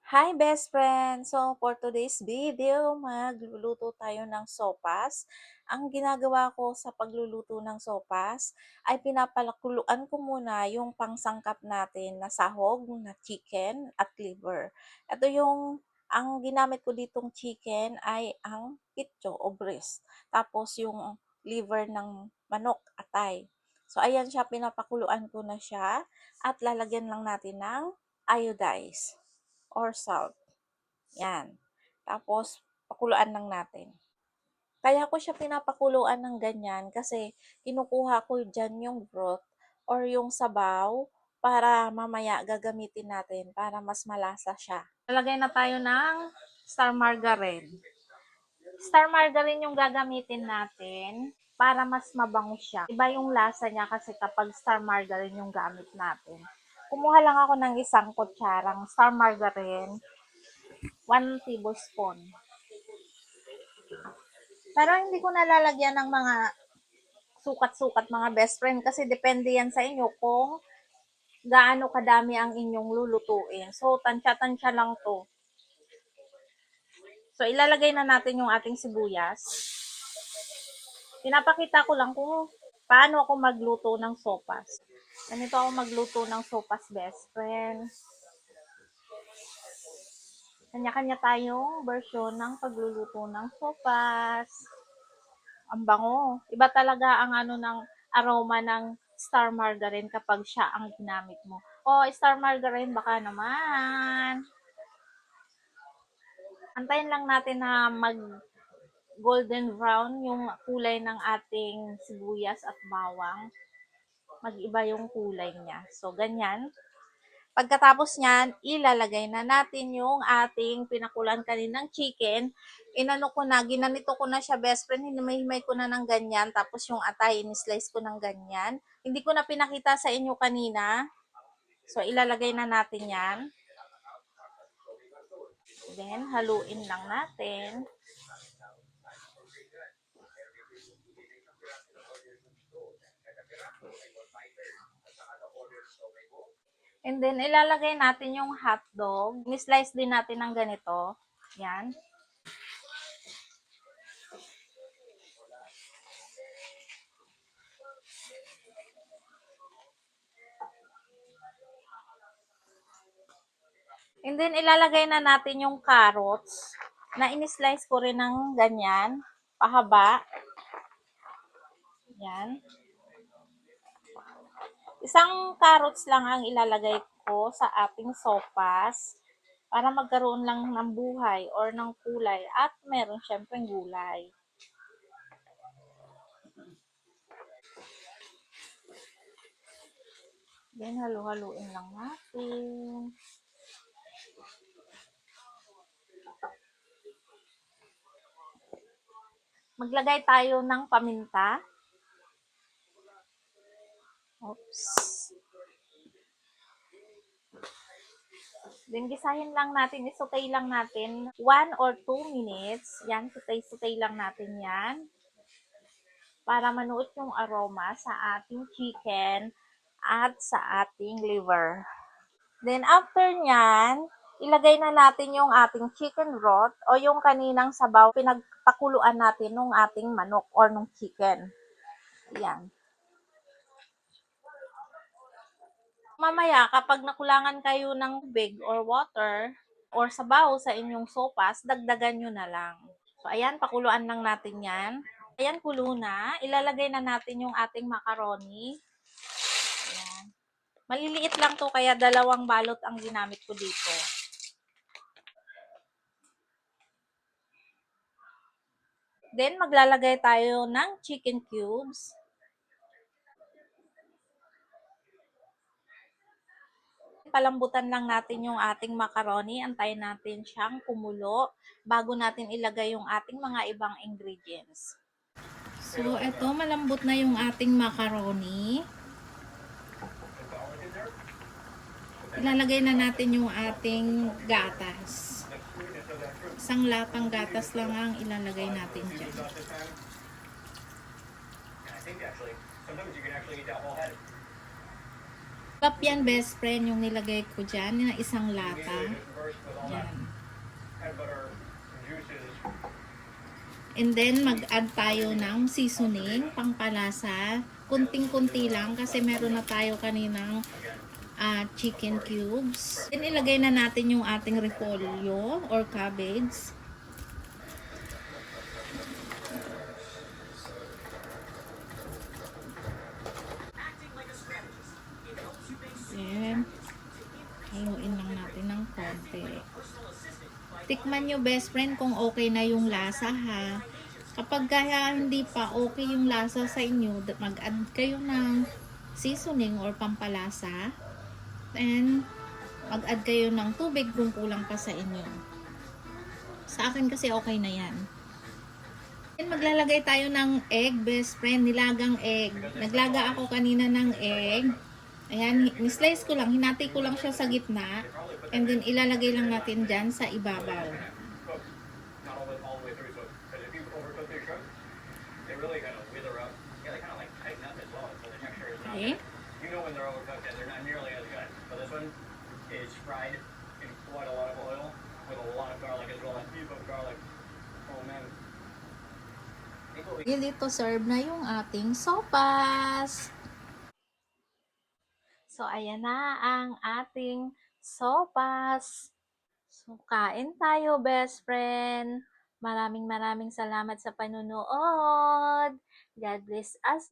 Hi best friend! So for today's video, magluluto tayo ng sopas. Ang ginagawa ko sa pagluluto ng sopas ay pinapakuluan ko muna yung pangsangkap natin na sahog na chicken at liver. Ito ang ginamit ko ditong chicken ay ang pitso o breast. Tapos yung liver ng manok, atay. So ayan siya, pinapakuluan ko na siya at lalagyan lang natin ng iodize or salt. Yan. Tapos, pakuluan lang natin. Kaya ko siya pinapakuluan ng ganyan kasi kinukuha ko dyan yung broth or yung sabaw para mamaya gagamitin natin para mas malasa siya. Lalagay na tayo ng star margarine. Star margarine yung gagamitin natin para mas mabango siya. Iba yung lasa niya kasi kapag star margarine yung gamit natin. Kumuha lang ako ng isang kutsarang star margarine, 1 tablespoon. Pero hindi ko nalalagyan ng mga sukat-sukat mga best friend kasi depende yan sa inyo kung gaano kadami ang inyong lulutuin. So, tansya-tansya lang to. So, ilalagay na natin yung ating sibuyas. Pinapakita ko lang kung paano ako magluto ng sopas. Ganito ako magluto ng sopas, best friend. Kanya-kanya tayong version ng pagluluto ng sopas. Ang bango. Iba talaga ang ng aroma ng star margarine kapag siya ang ginamit mo. O, star margarine, baka naman. Antayin lang natin na mag golden brown yung kulay ng ating sibuyas at bawang. Mag-iba yung kulay niya. So, ganyan. Pagkatapos niyan, ilalagay na natin yung ating pinakulan kaninang chicken. Inano ko na, ginanito ko na siya, best friend. Hinimay-himay ko na ng ganyan. Tapos yung atay, in-slice ko ng ganyan. Hindi ko na pinakita sa inyo kanina. So, ilalagay na natin yan. Then, haluin lang natin. And then, ilalagay natin yung hotdog. Ni-slice din natin ng ganito. Yan. And then, ilalagay na natin yung carrots na in-slice ko rin ng ganyan, pahaba. Yan. Isang carrots lang ang ilalagay ko sa ating sopas para magkaroon lang ng buhay or ng kulay at meron syempre gulay. Then, halu-haluin lang natin. Maglagay tayo ng paminta. Oops. Then, gisahin lang natin, isutay lang natin 1 or 2 minutes. Yan, sutay-sutay lang natin yan. Para manuot yung aroma sa ating chicken at sa ating liver. Then, after nyan, ilagay na natin yung ating chicken broth o yung kaninang sabaw pinagpakuluan natin nung ating manok or nung chicken. Yan. Mamaya, kapag nakulangan kayo ng tubig or water or sabaw sa inyong sopas, dagdagan nyo na lang. So, ayan, pakuluan lang natin yan. Ayan, kulo na. Ilalagay na natin yung ating macaroni. Ayan. Maliliit lang to, kaya 2 balot ang ginamit ko dito. Then, maglalagay tayo ng chicken cubes. Palambutan lang natin yung ating macaroni. Antayin natin siyang kumulo bago natin ilagay yung ating mga ibang ingredients. So, eto, malambot na yung ating macaroni. Ilalagay na natin yung ating gatas. Isang latang gatas lang ang ilalagay natin dyan. Cup yan, best friend, yung nilagay ko dyan, na isang lata. Yan. And then, mag-add tayo ng seasoning, pangpalasa. Kunting-kunti lang kasi meron na tayo kaninang chicken cubes. Then, ilagay na natin yung ating repolyo or cabbage. Then, haluin lang natin ng konti. Tikman nyo, best friend, kung okay na yung lasa, ha. Kapag kaya hindi pa okay yung lasa sa inyo, mag-add kayo ng seasoning or pampalasa. And mag-add kayo ng tubig kung kulang pa sa inyo. Sa akin kasi okay na yan. And maglalagay tayo ng egg, best friend, nilagang egg. Naglaga ako kanina ng egg. Ayan, ni-slice ko lang, hinati ko lang siya sa gitna. And then ilalagay lang natin dyan sa ibabaw. Okay. You know when they're overcooked and they're not nearly as good. But this one is fried in quite a lot of oil with a lot of garlic as well. A heap of garlic. Oh man. Ready to serve na yung ating sopas. So, ayan na ang ating sopas. So, kain tayo, best friend. Maraming salamat sa panunood. God bless us